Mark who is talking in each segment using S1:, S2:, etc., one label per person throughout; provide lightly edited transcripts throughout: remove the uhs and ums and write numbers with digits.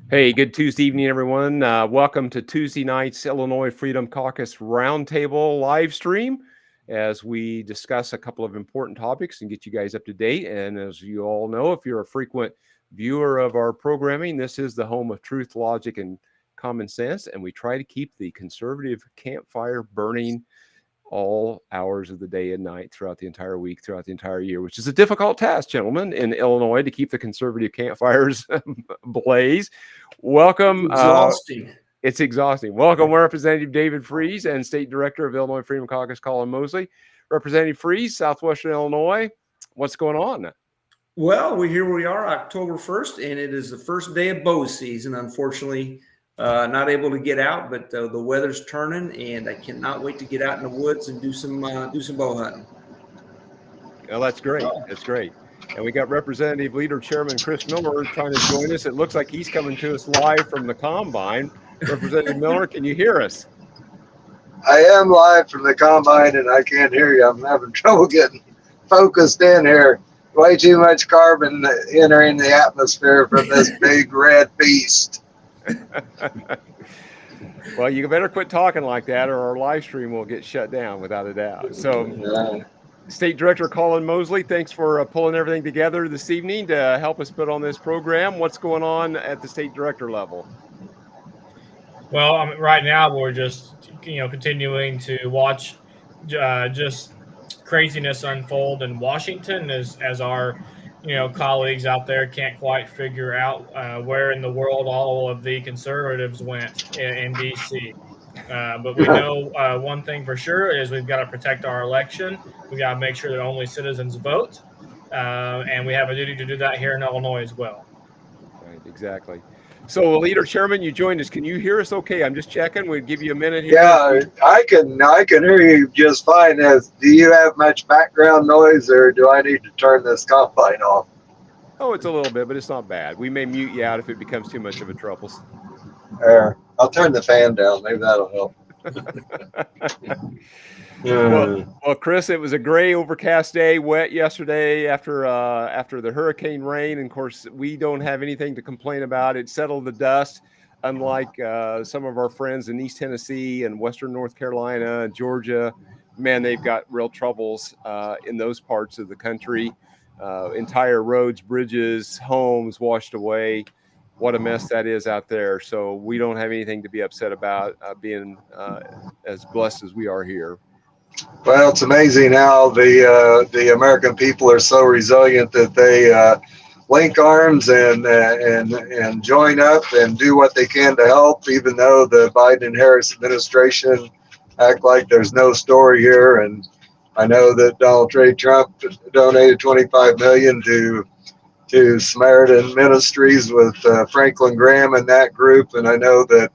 S1: Hey, good Tuesday evening, everyone. Welcome to Tuesday night's Illinois Freedom Caucus Roundtable live stream as we discuss a couple of important topics and get you guys up to date. And as you all know, if you're a frequent viewer of our programming, this is the home of truth, logic, and common sense. And we try to keep the conservative campfire burning all hours of the day and night throughout the entire week, throughout the entire year, which is a difficult task, gentlemen, in Illinois to keep the conservative campfires blaze. Welcome.
S2: Exhausting.
S1: It's exhausting. Welcome, Representative David Freeze and State Director of Illinois Freedom Caucus, Colin Mosley. Representative Freeze, Southwestern Illinois, what's going on?
S2: Well, here we are, October 1st, and it is the first day of bow season. Unfortunately, not able to get out, but the weather's turning, and I cannot wait to get out in the woods and do some bow hunting.
S1: Well, that's great. That's great. And we got Representative Leader Chairman Chris Miller trying to join us. It looks like he's coming to us live from the Combine. Representative Miller, can you hear us?
S3: I am live from the Combine, and I can't hear you. I'm having trouble getting focused in here. Way too much carbon entering the atmosphere from this big red beast.
S1: Well, you better quit talking like that or our live stream will get shut down without a doubt. So, State Director Colin Mosley, thanks for pulling everything together this evening to help us put on this program. What's going on at the State Director level?
S4: Well, right now we're just, continuing to watch just craziness unfold in Washington as our, colleagues out there can't quite figure out where in the world all of the conservatives went in D.C. But we know one thing for sure is we've got to protect our election. We've got to make sure that only citizens vote. And we have a duty to do that here in Illinois as well.
S1: Right, exactly. So, Leader Chairman, you joined us. Can you hear us okay? I'm just checking. We'll give you a minute here.
S3: Yeah, I can hear you just fine. Do you have much background noise, or do I need to turn this Combine off?
S1: Oh, it's a little bit, but it's not bad. We may mute you out if it becomes too much of a trouble.
S3: I'll turn the fan down. Maybe that'll help.
S1: Well, Chris, it was a gray, overcast day, wet yesterday after the hurricane rain. And of course, we don't have anything to complain about. It settled the dust, unlike some of our friends in East Tennessee and Western North Carolina and Georgia. Man, they've got real troubles in those parts of the country. Entire roads, bridges, homes washed away. What a mess that is out there. So we don't have anything to be upset about being as blessed as we are here.
S3: Well, it's amazing how the American people are so resilient that they link arms and join up and do what they can to help, even though the Biden and Harris administration act like there's no story here. And I know that Donald J. Trump donated $25 million to Samaritan Ministries with Franklin Graham and that group, and I know that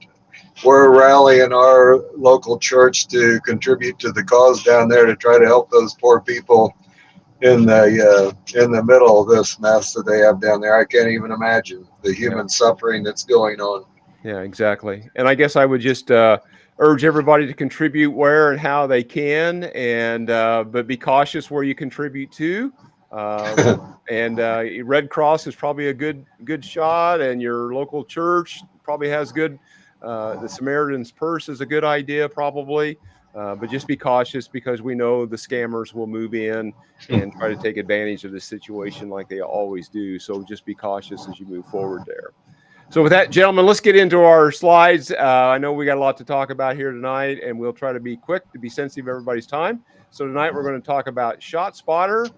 S3: we're rallying our local church to contribute to the cause down there to try to help those poor people in the middle of this mess that they have down there. I can't even imagine the human suffering that's going on.
S1: Yeah, exactly. And I guess I would just urge everybody to contribute where and how they can, and but be cautious where you contribute to. And Red Cross is probably a good shot, and your local church probably has good. The Samaritan's Purse is a good idea, probably, but just be cautious because we know the scammers will move in and try to take advantage of this situation like they always do. So just be cautious as you move forward there. So with that, gentlemen, let's get into our slides. I know we got a lot to talk about here tonight, and we'll try to be quick to be sensitive of everybody's time. So tonight we're going to talk about ShotSpotter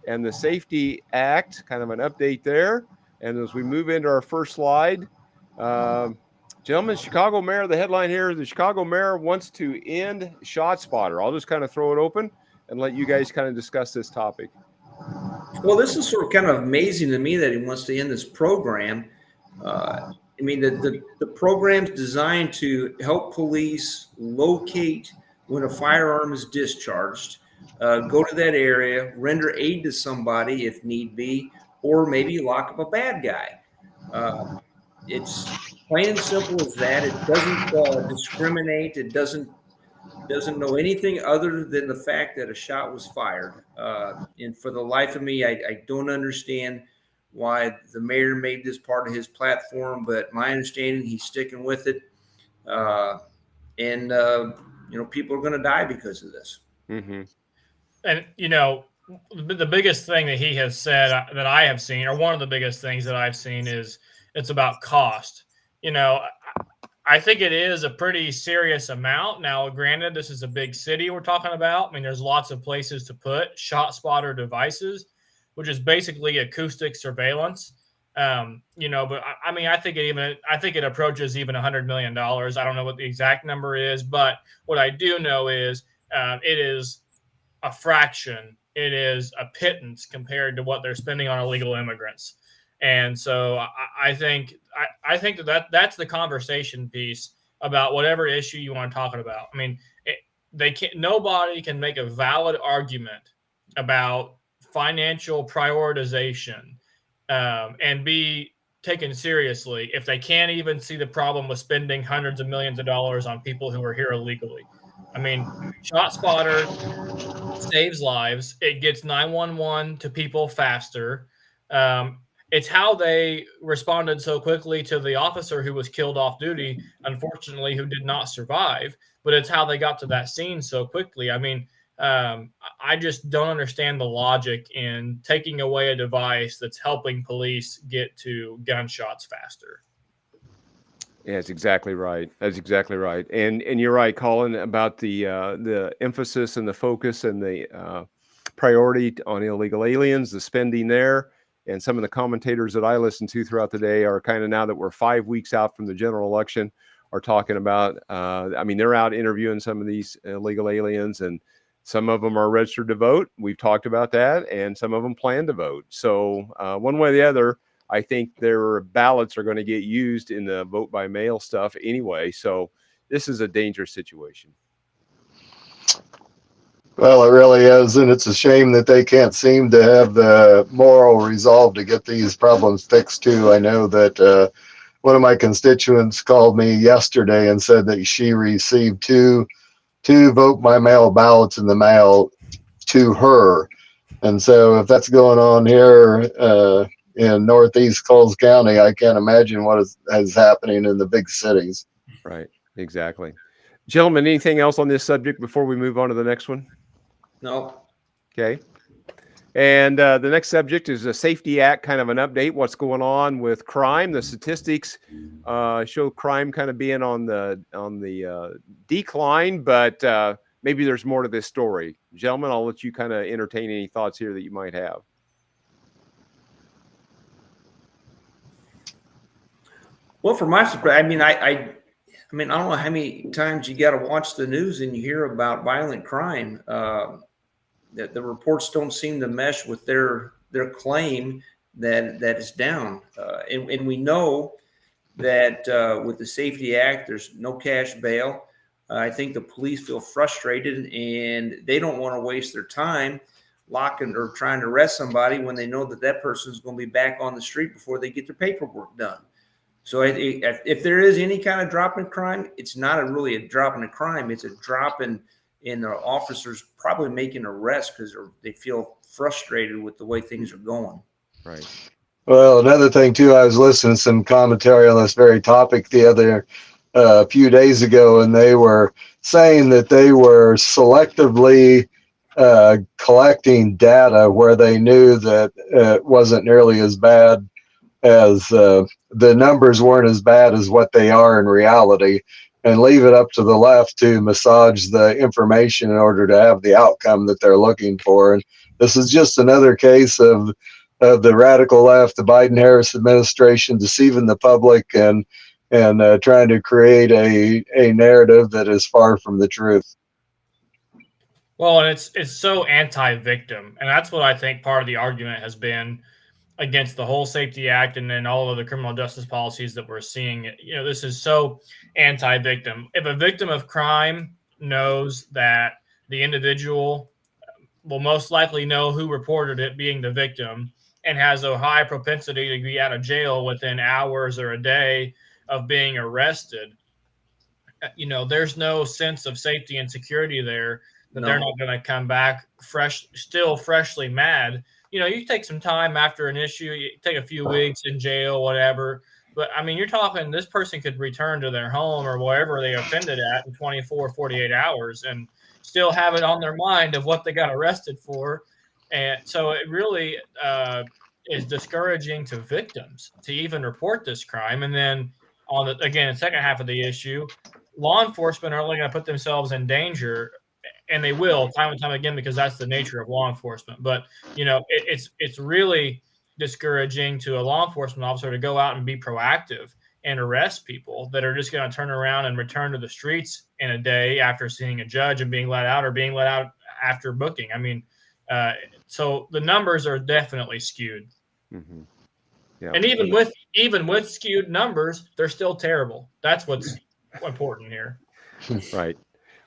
S1: and the Safety Act, kind of an update there. And as we move into our first slide, gentlemen, Chicago mayor, the headline here, the Chicago mayor wants to end ShotSpotter. I'll just kind of throw it open and let you guys kind of discuss this topic.
S2: Well, this is sort of kind of amazing to me that he wants to end this program. I mean, the program's designed to help police locate when a firearm is discharged, go to that area, render aid to somebody if need be, or maybe lock up a bad guy. It's plain and simple as that. It doesn't discriminate. It doesn't know anything other than the fact that a shot was fired. And for the life of me, I don't understand why the mayor made this part of his platform, but my understanding, he's sticking with it. People are going to die because of this.
S1: Mm-hmm.
S4: And, the biggest thing that he has said that I have seen, or one of the biggest things that I've seen, is it's about cost. I think it is a pretty serious amount. Now, granted, this is a big city we're talking about. I mean, there's lots of places to put shot spotter devices, which is basically acoustic surveillance. But I think it approaches even $100 million. I don't know what the exact number is, but what I do know is it is a fraction. It is a pittance compared to what they're spending on illegal immigrants. And so I think that's the conversation piece about whatever issue you want to talk about. I mean, nobody can make a valid argument about financial prioritization and be taken seriously if they can't even see the problem with spending hundreds of millions of dollars on people who are here illegally. I mean, ShotSpotter saves lives. It gets 911 to people faster. It's how they responded so quickly to the officer who was killed off duty, unfortunately, who did not survive, but it's how they got to that scene so quickly. I mean, I just don't understand the logic in taking away a device that's helping police get to gunshots faster.
S1: Yeah, that's exactly right. That's exactly right. And you're right, Colin, about the emphasis and the focus and the priority on illegal aliens, the spending there. And some of the commentators that I listen to throughout the day are kind of, now that we're 5 weeks out from the general election, are talking about, they're out interviewing some of these illegal aliens, and some of them are registered to vote. We've talked about that. And some of them plan to vote. So one way or the other, I think their ballots are going to get used in the vote by mail stuff anyway. So this is a dangerous situation.
S3: Well, it really is, and it's a shame that they can't seem to have the moral resolve to get these problems fixed too. I know that one of my constituents called me yesterday and said that she received two vote by mail ballots in the mail to her, and so if that's going on here in Northeast Coles County, I can't imagine what is happening in the big cities.
S1: Right, exactly. Gentlemen, anything else on this subject before we move on to the next one?
S2: No.
S1: Okay. And the next subject is a Safety Act, kind of an update. What's going on with crime? The statistics show crime kind of being on the decline, but maybe there's more to this story. Gentlemen, I'll let you kind of entertain any thoughts here that you might have.
S2: Well, from my perspective, I don't know how many times you got to watch the news and you hear about violent crime. That the reports don't seem to mesh with their claim that it's down. And we know that with the Safety Act, there's no cash bail. I think the police feel frustrated and they don't want to waste their time locking or trying to arrest somebody when they know that person is going to be back on the street before they get their paperwork done. So if there is any kind of drop in crime, it's not really a drop in a crime. It's a drop in the officers probably making arrests because they feel frustrated with the way things are going.
S1: Right.
S3: Well, another thing too, I was listening to some commentary on this very topic the other few days ago, and they were saying that they were selectively collecting data where they knew that it wasn't nearly as bad as the numbers weren't as bad as what they are in reality, and leave it up to the left to massage the information in order to have the outcome that they're looking for. And this is just another case of the radical left, the Biden-Harris administration deceiving the public and trying to create a narrative that is far from the truth.
S4: Well, and it's so anti-victim, and that's what I think part of the argument has been against the whole Safety Act and then all of the criminal justice policies that we're seeing. This is so anti-victim. If a victim of crime knows that the individual will most likely know who reported it, being the victim, and has a high propensity to be out of jail within hours or a day of being arrested, there's no sense of safety and security there that they're not going to come back freshly mad. you take some time after an issue, you take a few weeks in jail, whatever. But I mean, you're talking this person could return to their home or wherever they offended at in 24, 48 hours and still have it on their mind of what they got arrested for. And so it really is discouraging to victims to even report this crime. And then on the second half of the issue, law enforcement are only going to put themselves in danger, and they will time and time again because that's the nature of law enforcement. But it's really discouraging to a law enforcement officer to go out and be proactive and arrest people that are just going to turn around and return to the streets in a day after seeing a judge and being let out, or being let out after booking. I mean, so the numbers are definitely skewed.
S1: Mm-hmm. Yeah.
S4: And even with skewed numbers, they're still terrible. That's what's important here.
S1: Right.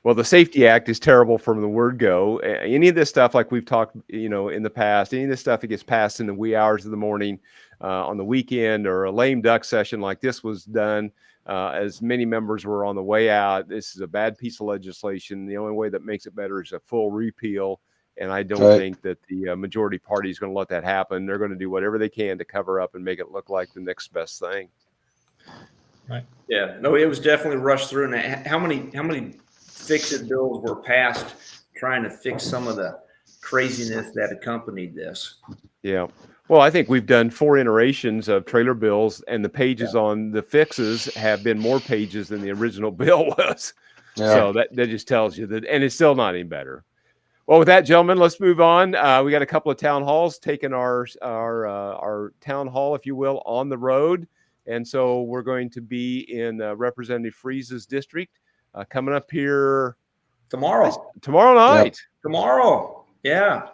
S1: Well, the Safety Act is terrible from the word go. Any of this stuff, like we've talked, in the past, any of this stuff that gets passed in the wee hours of the morning, on the weekend, or a lame duck session like this was done, as many members were on the way out. This is a bad piece of legislation. The only way that makes it better is a full repeal. And I don't think that the majority party is going to let that happen. They're going to do whatever they can to cover up and make it look like the next best thing.
S4: Right.
S2: Yeah. No, it was definitely rushed through. And how many fix-it bills were passed trying to fix some of the craziness that accompanied this?
S1: Yeah. Well, I think we've done 4 iterations of trailer bills, and the pages on the fixes have been more pages than the original bill was. Yeah. So that just tells you that, and it's still not any better. Well, with that, gentlemen, let's move on. We got a couple of town halls taking our town hall, if you will, on the road. And so we're going to be in Representative Freese's district coming up here
S2: tomorrow
S1: night.
S2: Yep. Tomorrow. Yeah.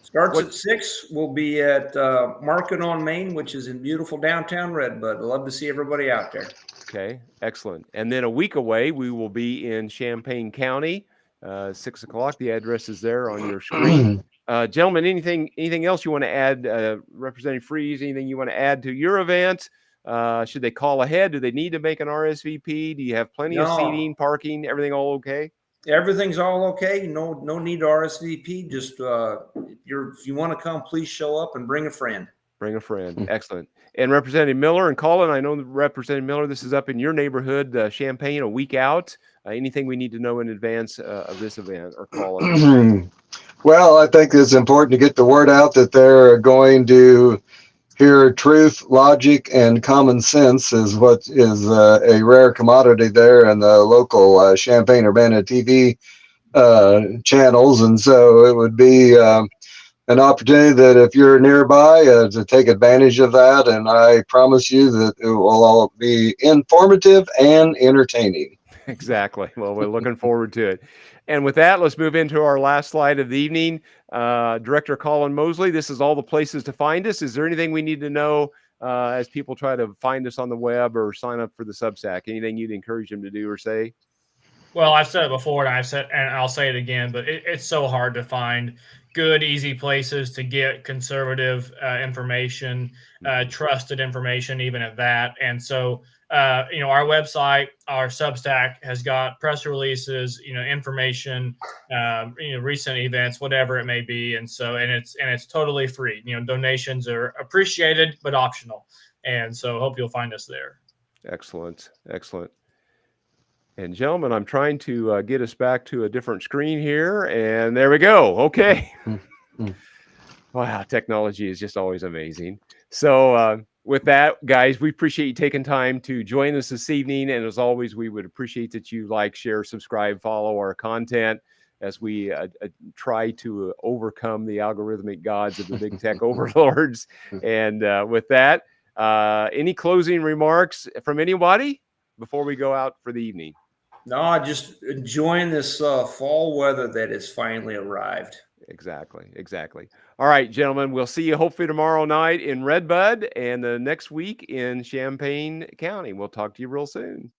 S2: Starts at 6. We'll be at Market on Main, which is in beautiful downtown Redbud. I'd love to see everybody out there.
S1: Okay, excellent. And then a week away, we will be in Champaign County. 6 o'clock. The address is there on your screen. Gentlemen, anything else you want to add? Representative Freese, anything you want to add to your event? Should they call ahead? Do they need to make an RSVP? Do you have plenty of seating, parking, everything all okay?
S2: Everything's all okay. No need to RSVP. Just if you want to come, please show up and bring a friend.
S1: Bring a friend. Excellent. And Representative Miller and Colin, I know Representative Miller, this is up in your neighborhood, Champaign, a week out. Anything we need to know in advance of this event, or Colin?
S3: Well, I think it's important to get the word out that they're going to hear truth, logic, and common sense is what is a rare commodity there in the local Champaign-Urbana TV channels. And so it would be an opportunity that if you're nearby to take advantage of that. And I promise you that it will all be informative and entertaining.
S1: Exactly. Well, we're looking forward to it. And with that, let's move into our last slide of the evening. Director Colin Mosley, this is all the places to find us. Is there anything we need to know as people try to find us on the web or sign up for the Substack? Anything you'd encourage them to do or say?
S4: Well, I've said it before, and I'll say it again, but it's so hard to find good, easy places to get conservative information, trusted information, even at that. And so, our website, our Substack has got press releases, information, recent events, whatever it may be. And so, and it's totally free. Donations are appreciated, but optional. And so hope you'll find us there. Excellent.
S1: And gentlemen, I'm trying to get us back to a different screen here, and there we go. Okay. Wow, technology is just always amazing. So with that, guys, we appreciate you taking time to join us this evening. And as always, we would appreciate that you like, share, subscribe, follow our content as we try to overcome the algorithmic gods of the big tech overlords. And with that, any closing remarks from anybody before we go out for the evening?
S2: No, just enjoying this fall weather that has finally arrived.
S1: Exactly. All right, gentlemen, we'll see you hopefully tomorrow night in Redbud and the next week in Champaign County. We'll talk to you real soon.